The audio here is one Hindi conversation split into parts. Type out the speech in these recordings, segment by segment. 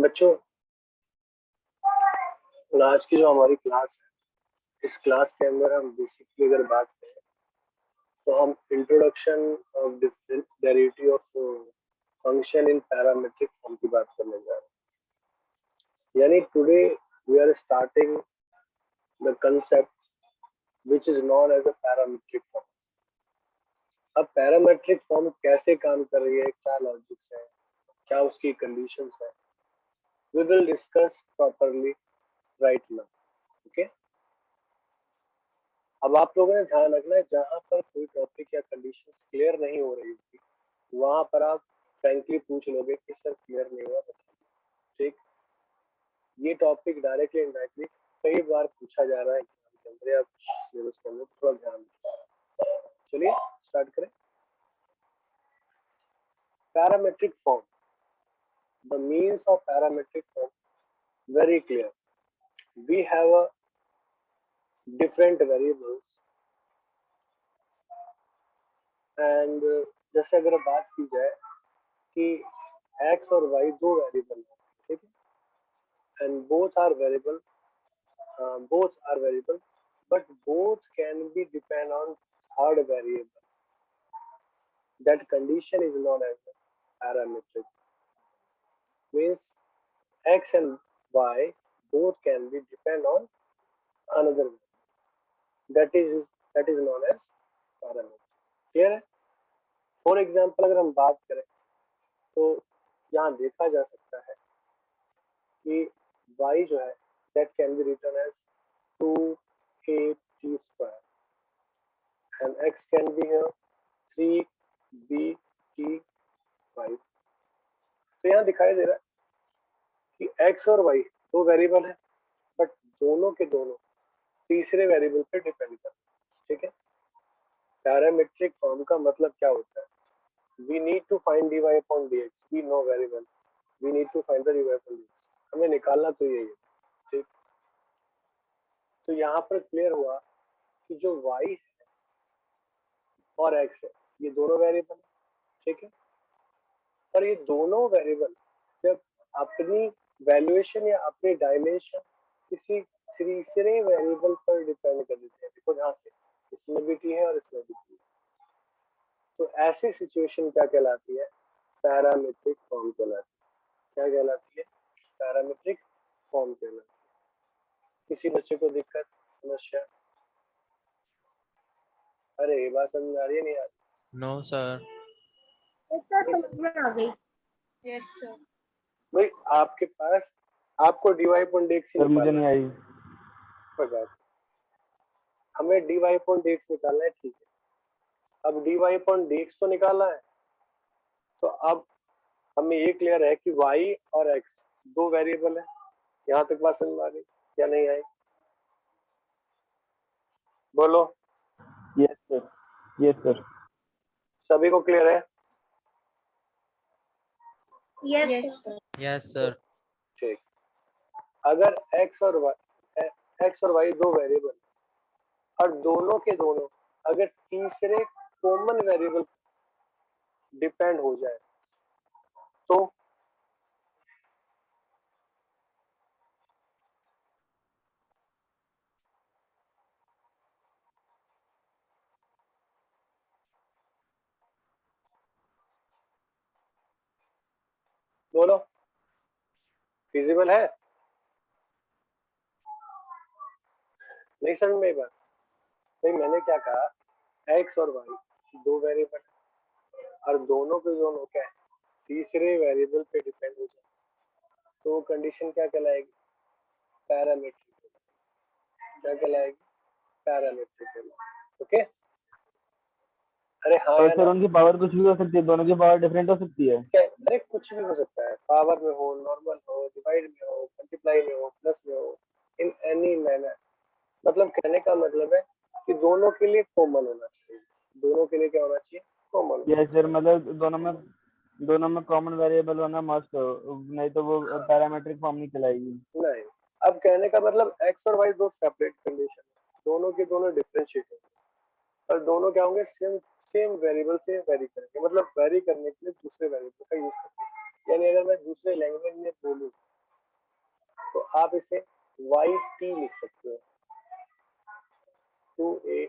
बच्चों, आज की जो हमारी क्लास है, इस क्लास के अंदर हम बेसिकली अगर बात करें तो हम introduction of different derivative of function in parametric form की बात करने जा रहे हैं। यानी today we are starting the concept which is known as a parametric form. अब पैरामेट्रिक फॉर्म कैसे काम कर रही है, क्या लॉजिक्स है, क्या उसकी कंडीशंस है, we will discuss properly right now. Okay, अब आप लोगों ने ध्यान रखना है, जहां पर कोई टॉपिक या कंडीशंस क्लियर नहीं हो रही होगी वहां पर आप फ्रैंकली पूछ लोगे कि सर क्लियर नहीं हुआ, बताइए। ठीक, ये टॉपिक डायरेक्टली इनडायरेक्टली कई बार पूछा जा रहा है एग्जाम के अंदर या सिलेबस के अंदर, थोड़ा ध्यान रखिए। चलिए स्टार्ट करें। Parametric form, the means of parametric form very clear. We have a different variables and जैसे अगर बात की जाए कि x और y दो वेरिएबल हैं, ठीक है, and both are variable, but both can be depend on third variable. That condition is known as parametric. Means x and y both can be depend on another variable. That is known as parametric. Clear है? For example, अगर हम बात करें तो यहाँ देखा जा सकता है कि y जो है that can be written as 2at square and x can be here 3bt5। तो यहाँ दिखाई दे रहा है कि x और y दो वेरिएबल है, बट दोनों के दोनों तीसरे वेरिएबल पे डिपेंड करते हैं। ठीक है, पैरामेट्रिक फॉर्म का मतलब क्या होता है? We need to find dy upon dx, we know variable, we need to find the dy upon dx, हमें निकालना तो यही है। ठीक, तो यहाँ पर क्लियर हुआ कि जो y है और x है ये दोनों वेरिएबल है। ठीक है, और ये दोनों वेरिएबल जब अपनी वैल्यूएशन या अपनी डायमेंशन किसी तीसरे वेरिएबल पर डिपेंड कर देते हैं, देखो ध्यान से, इसमें भी t है और इसमें भी t है, तो ऐसी सिचुएशन क्या कहलाती है? पैरामेट्रिक फॉर्म कहलाती है। क्या कहलाती है? पैरामेट्रिक फॉर्म कहलाती है। किसी बच्चे को दिक्कत, समस्या? अरे ये बात समझ आ रही है नहीं आ रही? No sir. समझ में आ गई। Yes sir. भाई आपके पास, आपको dy अपॉन dx सर मुझे नहीं आई। कोई बात, हमें dy अपॉन dx निकालना है। ठीक है, अब dy अपॉन dx तो निकालना है, तो अब हमें ये क्लियर है कि y और x दो वेरिएबल है। यहाँ तक बात समझ में आ गई या नहीं आई? बोलो। Yes sir, yes sir. सभी को क्लियर है? Yes sir. Yes sir. ठीक, अगर x और y दो वेरिएबल और दोनों के दोनों अगर तीसरे कॉमन वेरिएबल डिपेंड हो जाए तो बोलो, फिजिबल है? नहीं समझ में बात? भाई मैंने क्या कहा, x और y दो वेरिएबल और दोनों के दोनों क्या है, तीसरे वेरिएबल पे डिपेंड हो जाए तो कंडीशन क्या कहलाएगी? पैरामेट्रिक। क्या कहलाएगी? पैरामेट्रिक। ओके, अरे हाँ और या सर ना? उनकी पावर कुछ भी हो सकती है, दोनों की पावर डिफरेंट हो सकती है। अरे कुछ भी हो सकता है, पावर में हो, नॉर्मल हो, डिवाइड में हो, मल्टीप्लाई में हो, प्लस में हो, इन एनी मैनर। मतलब कहने का मतलब है कि दोनों के लिए कॉमन होना चाहिए। दोनों के लिए क्या होना चाहिए? कॉमन। यस सर, मतलब दोनों में कॉमन वेरिएबल होना मस्ट हो, नहीं तो वो पैरामेट्रिक फॉर्म नहीं कहलाएगी। नहीं, अब कहने का मतलब x और y दो सेपरेट कंडीशन है, दोनों के दोनों डिफरेंशिएट होंगे और दोनों क्या होंगे? सेम वेरिएबल से वेरी करेंगे। मतलब वेरी करने के लिए दूसरे वेरिएबल का यूज करेंगे। यानी अगर मैं दूसरे लैंग्वेज में बोलूँ तो आप इसे वाई टी लिख सकते हो, 2a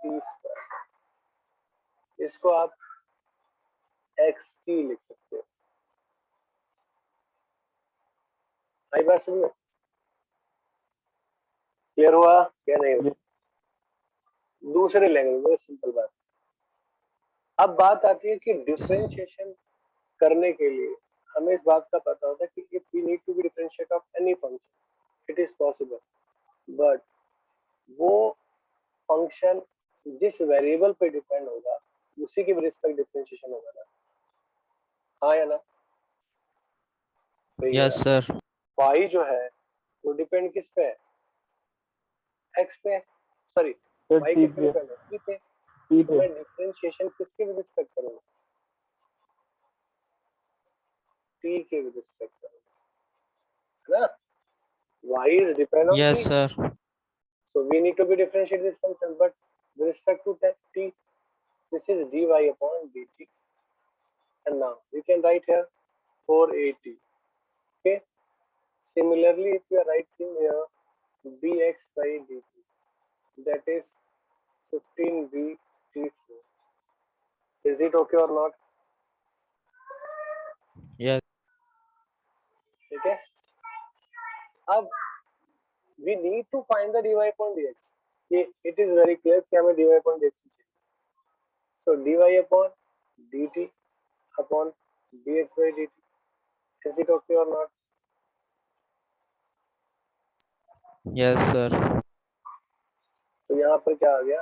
t²। इसको आप एक्स टी लिख सकते हो। आई बात समझ में? क्लियर हुआ क्या नहीं हुआ? दूसरे लैंग्वेज में सिंपल बात। अब बात आती है कि डिफरेंशिएशन करने के लिए हमें इस बात का पता होता है कि if we need to be differentiate of any function it is possible, but वो फंक्शन जिस वेरिएबल पे डिपेंड होगा उसी के रिस्पेक्ट डिफरेंशिएशन होगा ना, हाँ या ना? Yes sir. y जो है वो डिपेंड किस पे है? x पे, सॉरी y किस पे डिपेंड है? t पे। तो मैं डिफरेंशिएशन किसके रिस्पेक्ट करूंगा? t के रिस्पेक्ट करूंगा, है ना? y is depend on yes t, sir. so we need to be differentiate this function, but with respect to t, this is dy upon dt, and now we can write here 4at. Okay, similarly if you are writing here dx by dt, that is 15b t4. Is it okay or not? Yes. ठीक है, अब we need to find the dy upon dx. It is very clear कि हमें dy upon dx चाहिए. So dy upon dt upon dx by dt. Is it okay or not? Yes sir. तो यहाँ पर क्या आ गया?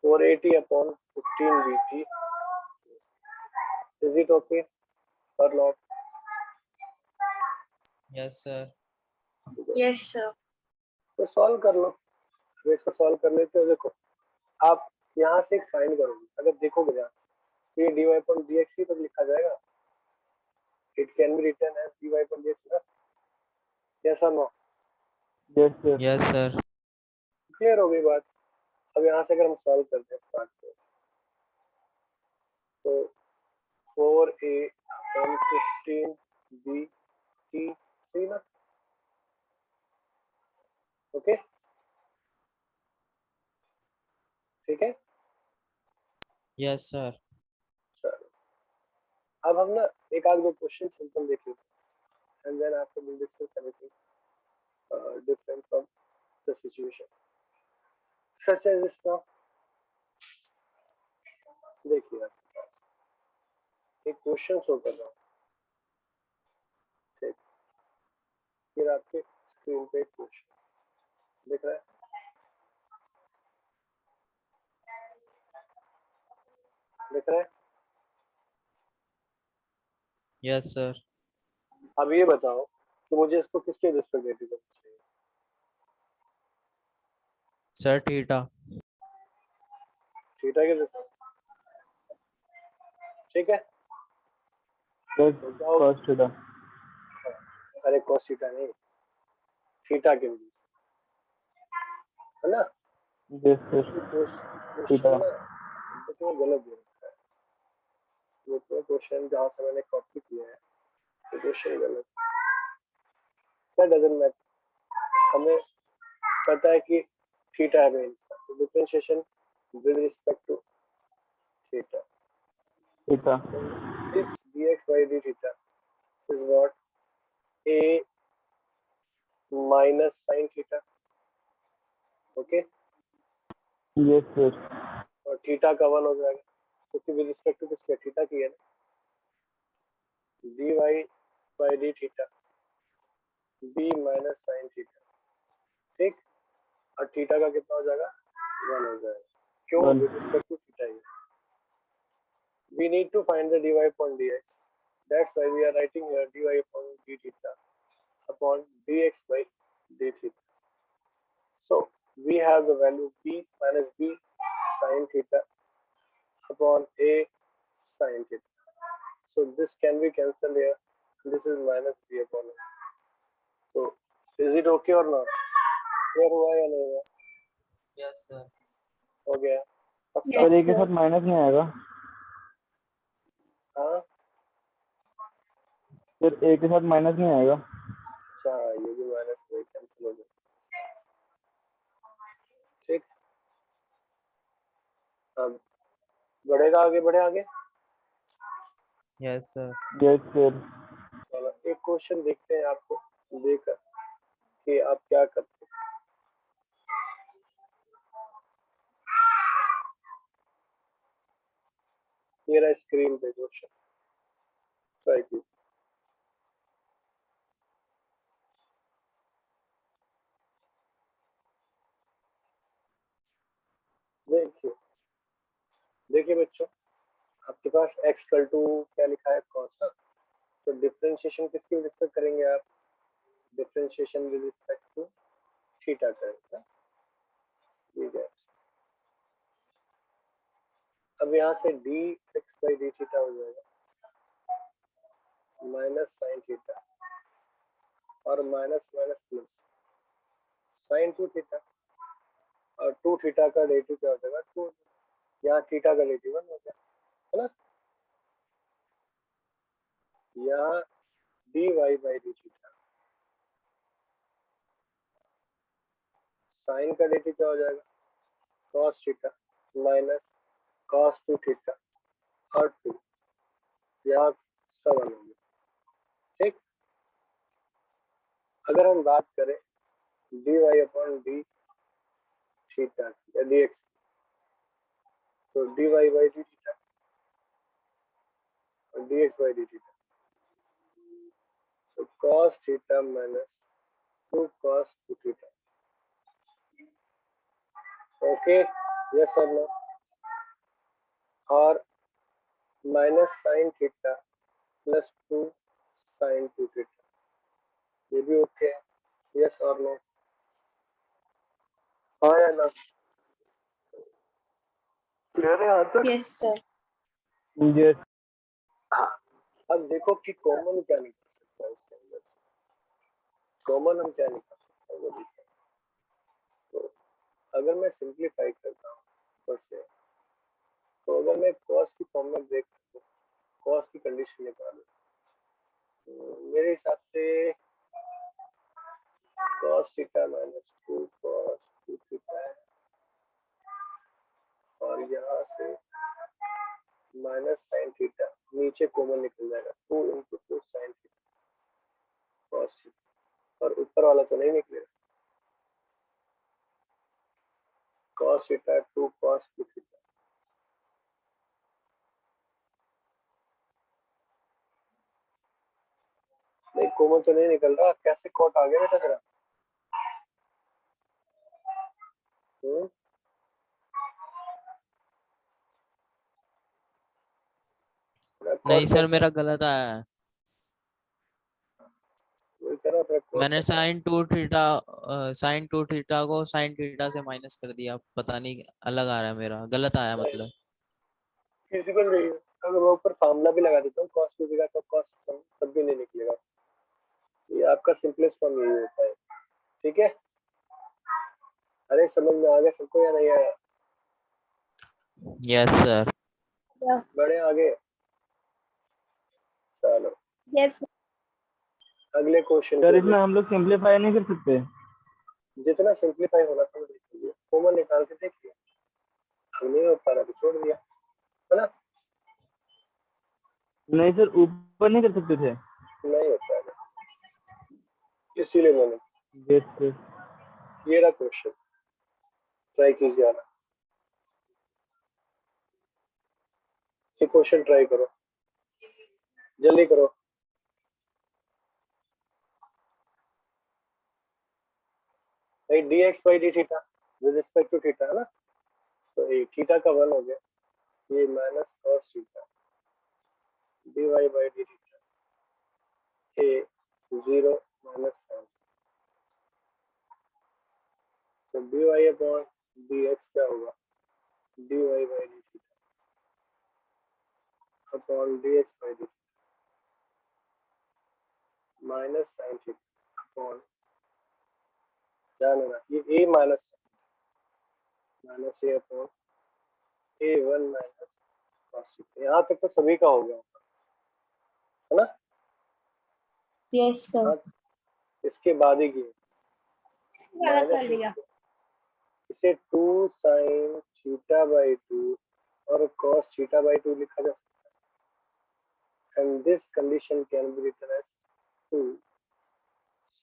480 upon 15bt. Is it okay or not? Yes sir. Yes sir. तो सॉल्व कर लो। अब इसको सॉल्व कर लेते हो। देखो आप यहाँ से फाइंड करोगे, अगर देखोगे यहाँ तो ये dy upon dx ही तो लिखा जाएगा। It can be written as dy upon dx ना? Yes or no? Yes sir. Clear हो गई बात। अब यहाँ से अगर हम सॉल्व करते हैं पार्ट को, तो 4a upon 15b t ना, ओके ठीक है। Yes sir. चलो अब हम ना एक आध दो क्वेश्चन सिंपल देख लेते हैं, and then after will discuss anything different from the situation such as this. Now देखिए एक क्वेश्चन शो कर रहा हूँ, ठीक, फिर आपके स्क्रीन पे एक क्वेश्चन दिख रहा है, दिख रहा है। Yes sir. अब ये बताओ कि मुझे इसको किसके रिस्पेक्ट करना चाहिए? Sir theta. थीटा के रिस्पेक्ट, ठीक है। cos theta. अरे cos थीटा नहीं, थीटा के रिस्पेक्ट, है ना? Yes sir. थीटा। तो गलत दे रखा है वो तो क्वेश्चन, जहाँ से मैंने कॉपी किया है तो क्वेश्चन गलत। क्या डजंट मैटर, हमें पता है कि थीटा है मेन, तो differentiation with respect to theta, theta. This dx by d theta is what? a minus sin theta, okay. Yes sir. और थीटा का 1 हो जाएगा क्योंकि विद रिस्पेक्ट टू किसके? थीटा की है ना, dy by d theta b minus sin theta, ठीक। और थीटा का कितना हो जाएगा? 1 हो जाएगा। क्यों? विद रिस्पेक्ट टू थीटा ही। We need to find the dy upon dx. That's why we are writing here dy upon d theta upon dx by d theta. So we have the value b minus b sin theta upon a sin theta. So this can be cancelled here. This is minus b upon a. So is it okay or not? Clear हुआ या नहीं हुआ? Yes sir. हो गया। सर एक के साथ माइनस नहीं आएगा? हाँ फिर ए के साथ माइनस नहीं आएगा। अच्छा ये भी माइनस में कैंसिल हो गया। ठीक, अब बढ़ेगा आगे, बढ़े आगे। Yes sir. Yes sir. चलो एक क्वेश्चन देखते हैं आपको देकर कि आप क्या करते हैं। ये रहा स्क्रीन पे क्वेश्चन, ट्राई कीजिए। देखिए देखिए बच्चों, आपके पास x इक्वल टू क्या लिखा है, cos ना, तो डिफरेंशिएशन किसकी रिस्पेक्ट करेंगे आप, differentiation with respect to theta करेंगे। ठीक है, अब यहाँ से dx/d थीटा हो जाएगा माइनस साइन थीटा और minus minus plus sign 2 theta, और 2 थीटा का डेरिवेटिव क्या हो जाएगा 2, यहाँ थीटा का डेरिवेटिव 1 हो गया, है ना। यहाँ dy/d थीटा, साइन का डेरिवेटिव क्या हो जाएगा cos theta minus cos 2 theta और 2, यहाँ इसका 1 हो गया। ठीक, अगर हम बात करें dy/d थीटा या dx, तो dy/d थीटा और dx/d थीटा, तो cos theta minus 2 cos 2 theta. Okay, yes और नो, और minus sine theta plus 2 sine 2 theta, ये भी ओके है, यस और नो, हाँ या ना, क्लियर है यहाँ तक। Yes sir. यस। अब देखो कि कॉमन क्या निकल सकता है इसके अंदर से, कॉमन हम क्या निकाल सकते हैं वो देखते हैं। तो अगर मैं सिंप्लीफाई करता हूँ ऊपर से, तो अगर मैं कॉस की फॉर्म में देख कॉस की कंडीशन निकालूं, तो मेरे हिसाब से cos theta minus 2 cos 2 theta है, और यहाँ से माइनस साइन थीटा नीचे कॉमन निकल जाएगा 2 into 2 sine theta cos theta, और ऊपर वाला तो नहीं निकलेगा, cos थीटा 2 cos 2 थीटा। नहीं कॉमन तो नहीं निकल रहा, कैसे कॉट आ गया बेटा तेरा। नहीं कॉट सर, कैसे, मेरा गलत आया है। वही कह रहा था कॉट मैंने कैसे। साइन टू थीटा को साइन थीटा से माइनस कर दिया, पता नहीं अलग आ रहा है, मेरा गलत आया मतलब। फिजिकल नहीं है, अगर मैं ऊपर फार्मूला भी लगा देता हूँ cos टू थीटा का cos तब भी नहीं निकलेगा, ये आपका सिंपलेस्ट फॉर्म यही होता है। ठीक है, अरे समझ में आ गया सबको या नहीं आया, यस सर। बढ़े आगे। चलो यस अगले क्वेश्चन सर पे इसमें हम लोग सिंपलीफाई नहीं कर सकते? जितना सिंप्लीफाई होना था वो देख लीजिए, कॉमन निकाल के देखिए, अब नहीं हो पा रहा तो छोड़ दिया, है ना, नहीं सर, ऊपर नहीं कर सकते थे? नहीं हो पाएगा, इसीलिए मैंने यस सर। ये रहा क्वेश्चन, ट्राई कीजिए आना, ये क्वेश्चन ट्राई करो, जल्दी करो। भाई dx/d theta with respect to theta है ना, तो ये थीटा का 1 हो गया, ये minus cos theta dy/d theta, ये 0 माइनस साइन, तो dy/dx क्या होगा dy/d theta upon dx/d minus sine theta upon, ध्यान देना ये a minus minus a upon a1 minus cos theta, यहाँ तक तो सभी का हो गया है ना। Yes sir. हाँ, इसके बाद ही किए वाला कर दिया। इसे 2 sin थीटा बाई 2 और cos थीटा बाई 2 लिखा जा सकता है, and this condition can be written as 2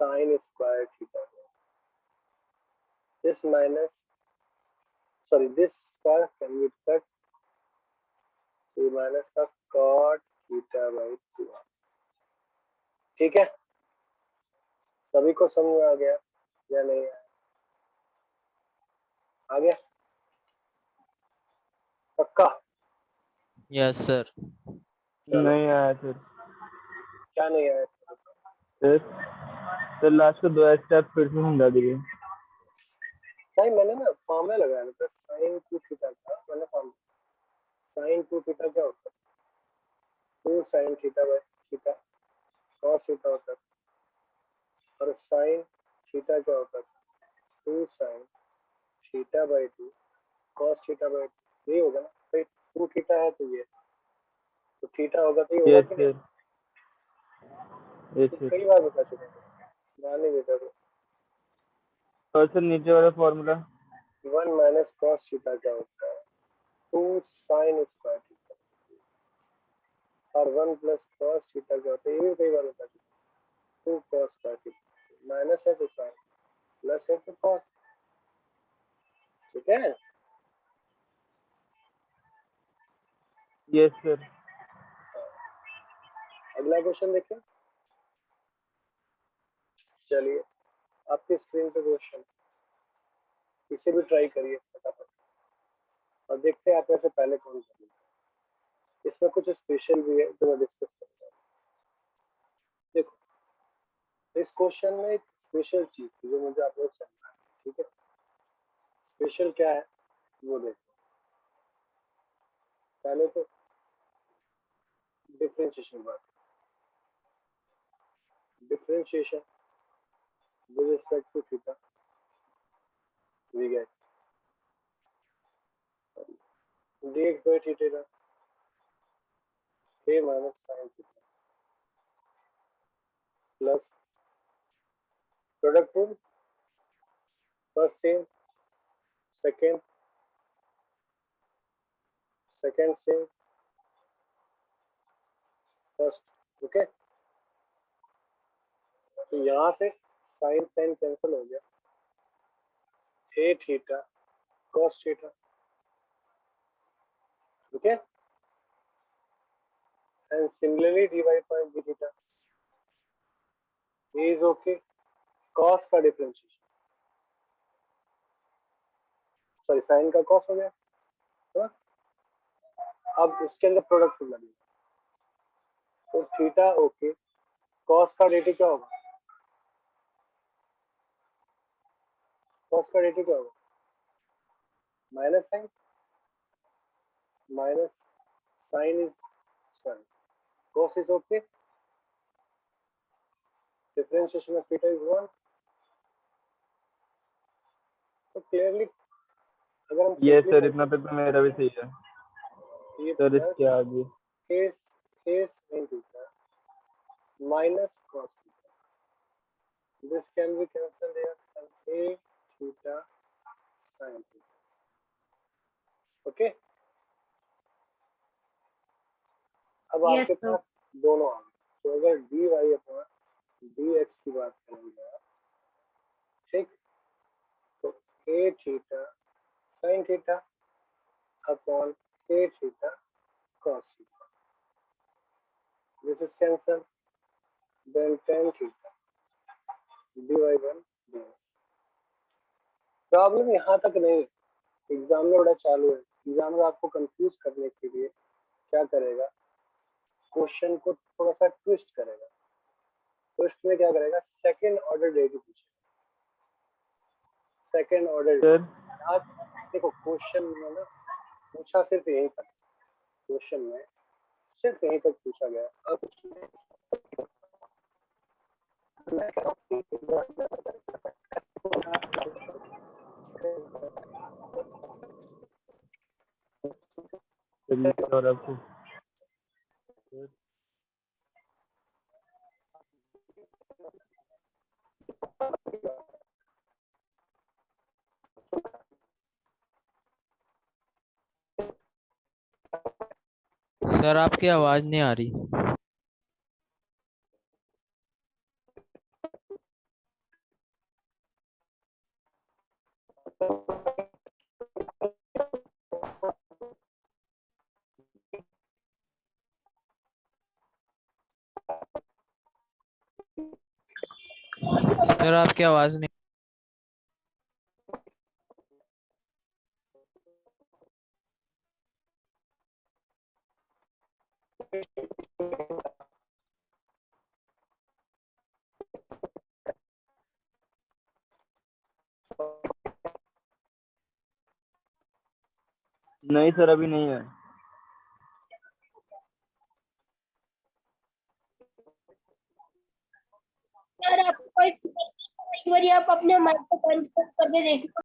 sin square theta. This part can be cut to minus का cot theta by 2. ठीक है, सभी को समझ में आ गया या नहीं आया? आ गया पक्का? Yes sir. चलो। नहीं आया सर। क्या नहीं आया? सर लास्ट को 2 स्टेप फिर से समझा दीजिए। नहीं, मैंने ना फॉर्मूला लगाया था sin 2 थीटा का। मैंने फॉर्मूला sin 2 थीटा क्या होता है? 2 sin theta by theta cos theta होता है, और sin थीटा क्या होता है? 2 sin theta by 2 cos theta by 2। यही होगा ना भाई, 2 थीटा है तो ये तो थीटा होगा तो ये होगा यस कि नहीं? सर। यस तो सर। कई बार बता चुके हैं, ध्यान नहीं देता तो। और सर नीचे वाला फॉर्मूला 1 माइनस cos थीटा क्या होता है? 2 sin स्क्वायर थीटा, और 1 प्लस cos थीटा क्या होता है? ये भी कई बार बता चुके हैं, 2 cos स्क्वायर थीटा। माइनस है तो sin, प्लस है तो cos। ठीक है, यस सर। अगला क्वेश्चन देखिए। चलिए, आपकी स्क्रीन पे क्वेश्चन, इसे भी ट्राई करिए फटाफट और देखते हैं आप ऐसे पहले कौन करेंगे। इसमें कुछ स्पेशल भी है जो मैं डिस्कस करता हूँ। देखो, इस क्वेश्चन में एक स्पेशल चीज थी जो मुझे आप लोग समझना है। ठीक है, स्पेशल क्या है वो देखो। पहले तो डिफरेंशिएशन बात, differentiation with respect to theta, we get dx by theta k minus sin theta plus product rule, first same, second same, first. Okay, तो यहाँ से साइन साइन कैंसिल हो गया, A theta cos theta. Okay, and similarly dy by d theta is okay. cos का डिफरेंशिएशन, सॉरी साइन का cos हो गया, है ना? अब इसके अंदर प्रोडक्ट रूल लगेगा, तो थीटा ओके, cos का dt क्या होगा? cos का dt क्या होगा? Minus sine, minus sine is sorry cos is okay, differentiation of theta is 1। तो क्लियरली अगर हम यस सर, simplify इतना तक तो मेरा भी सही है ये सर। प्लस इसके आगे k sin theta minus cos theta, this can be cancelled here and a theta sin theta. Okay, अब Yes, आपके sir. पास दोनों आ गए। तो अगर dy अपॉन dx की बात करेंगे आप, ठीक, तो a theta sin theta upon a theta cos theta, this is cancelled, then tan theta dy by dx। Problem यहाँ तक नहीं, एग्जाम में बड़ा चालू है। एग्जाम में आपको कंफ्यूज करने के लिए क्या करेगा, क्वेश्चन को थोड़ा सा ट्विस्ट करेगा। ट्विस्ट में क्या करेगा, सेकंड ऑर्डर डेरिवेटिव पूछेगा। Second order sir. आज देखो क्वेश्चन में ना पूछा सिर्फ यहीं तक, क्वेश्चन में सिर्फ यहीं तक पूछा गया। अब कुछ नहीं। मैं कह रहा हूँ चलिए और आपको सर आपकी आवाज नहीं आ रही। सर आपकी आवाज नहीं। नहीं सर अभी नहीं है। यार आपको एक बार आप अपने माइक को बंद करके देखो।